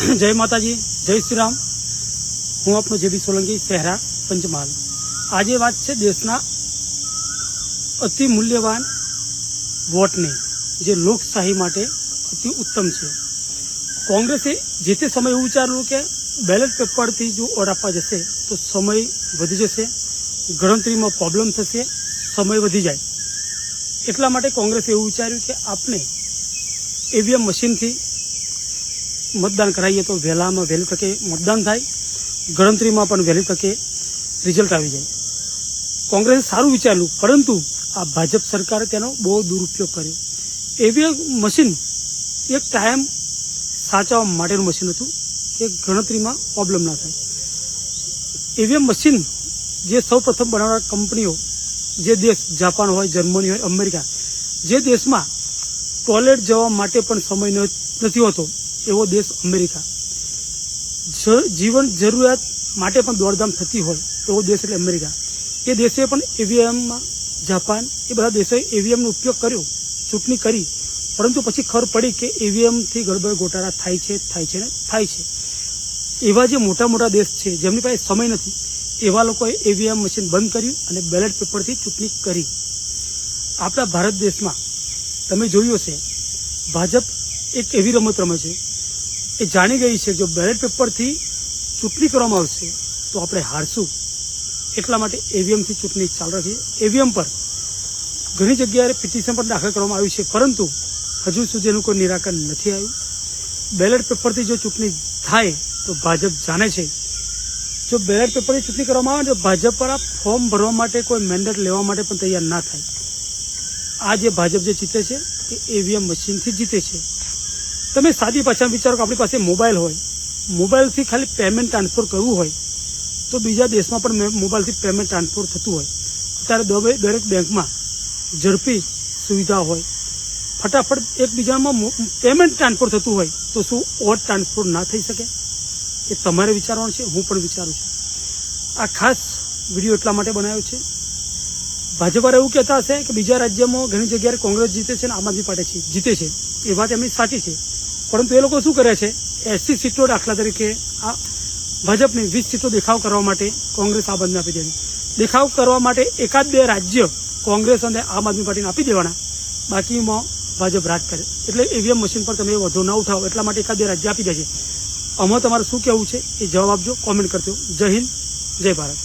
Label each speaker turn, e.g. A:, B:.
A: जय माताजी, जय श्री राम। हूँ आपनो जेबी सोलंकी, शहरा पंचमहाल। आज बात है देशना अति मूल्यवान वोटने, जे लोकशाही माटे अति उत्तम है। कांग्रेसे जे ते समय एवं विचार्યું કે બેલેટ પેપરથી જો ઓર્ડર આપવા જશે તો સમય વધી જશે, ગણતરીમાં પ્રોબ્લેમ થશે, સમય વધી જાય। એટલા માટે કોંગ્રેસે એવું વિચાર્યું કે આપણે ઈવીએમ મશીનથી मतदान कराइए तो वहेलामां वहेली तके मतदान थाय, गणतरीमां पण वहेली तके रिजल्ट आवी जाय। कांग्रेसे सारूं विचार्યું, परंतु आ भाजप सरकारे तेनो बहु दुरुपयोग कर्यो। ईवीएम मशीन एक टाइम साचववा माटेनुं मशीन हतुं કે ગણતરીમાં પ્રોબ્લેમ ના થાય। ઈવીએમ મશીન જે સૌ પ્રથમ બનાવનાર કંપનીઓ, જે દેશ જાપાન હોય, જર્મની હોય, અમેરિકા, જે દેશમાં ટોયલેટ જવા માટે પણ સમય નથી હોતો એવો દેશ અમેરિકા, જીવન જરૂરિયાત માટે પણ દોડધામ થતી હોય એવો દેશ એટલે અમેરિકા, એ દેશે પણ ઈવીએમમાં, જાપાન, એ બધા દેશોએ ઈવીએમનો ઉપયોગ કર્યો, ચૂંટણી કરી, પરંતુ પછી ખબર પડી કે ઈવીએમથી ગડબડ ગોટાળા થાય છે। એવા જે મોટા મોટા દેશ છે જેમની પાસે સમય નથી, એવા લોકોએ ઈવીએમ મશીન બંધ કર્યું અને બેલેટ પેપરથી ચૂંટણી કરી। આપણા ભારત દેશમાં તમે જોયું હશે, ભાજપ એક એવી રમત રમે છે, એ જાણી ગઈ છે જો બેલેટ પેપરથી ચૂંટણી કરવામાં આવશે તો આપણે હારશું। એટલા માટે ઈવીએમથી ચૂંટણી ચાલુ રહી છે। ઈવીએમ પર ઘણી જગ્યાએ પિટિશન પણ દાખલ કરવામાં આવી છે, પરંતુ હજુ સુધી એનું કોઈ નિરાકરણ નથી આવ્યું। બેલેટ પેપરથી જો ચૂંટણી થાય તો ભાજપ જાણે છે જો બેલેટ પેપરની ચૂંટણી કરવામાં આવે તો ભાજપ પર ફોર્મ ભરવા માટે કોઈ મેન્ડેટ લેવા માટે પણ તૈયાર ના થાય। આ જે ભાજપ જે જીતે છે એ ઈવીએમ મશીનથી જીતે છે। તમે સાદી ભાષામાં વિચારો કે આપણી પાસે મોબાઈલ હોય, મોબાઈલથી ખાલી પેમેન્ટ ટ્રાન્સફર કરવું હોય તો બીજા દેશમાં પણ મોબાઈલથી પેમેન્ટ ટ્રાન્સફર થતું હોય। અત્યારે દરેક બેંકમાં ઝડપી સુવિધા હોય, ફટાફટ એકબીજામાં પેમેન્ટ ટ્રાન્સફર થતું હોય તો શું ઓર ટ્રાન્સફર ના થઈ શકે? એ તમારે વિચારવાનું છે, હું પણ વિચારું છું। આ ખાસ વિડીયો એટલા માટે બનાવ્યો છે, ભાજપવાળા એવું કહેતા હશે કે બીજા રાજ્યમાં ઘણી જગ્યાએ કોંગ્રેસ જીતે છે અને આમ આદમી પાર્ટી જીતે છે, એ વાત એમની સાચી છે, પરંતુ એ લોકો શું કરે છે, 80 સીટો દાખલા તરીકે આ ભાજપની 20 સીટો દેખાવ કરવા માટે કોંગ્રેસ આમ આદમી આપી દેવાની, દેખાવ કરવા માટે એકાદ બે રાજ્ય કોંગ્રેસ અને આમ આદમી પાર્ટીને આપી દેવાના, બાકીમાં ભાજપ રાજ કરે। એટલે ઈવીએમ મશીન પર તમે વધુ ના ઉઠાવો એટલા માટે એકાદ બે રાજ્ય આપી દે છે। આમાં તમારે શું કહેવું છે એ જવાબ આપજો, કોમેન્ટ કરજો। જય હિન્દ, જય ભારત।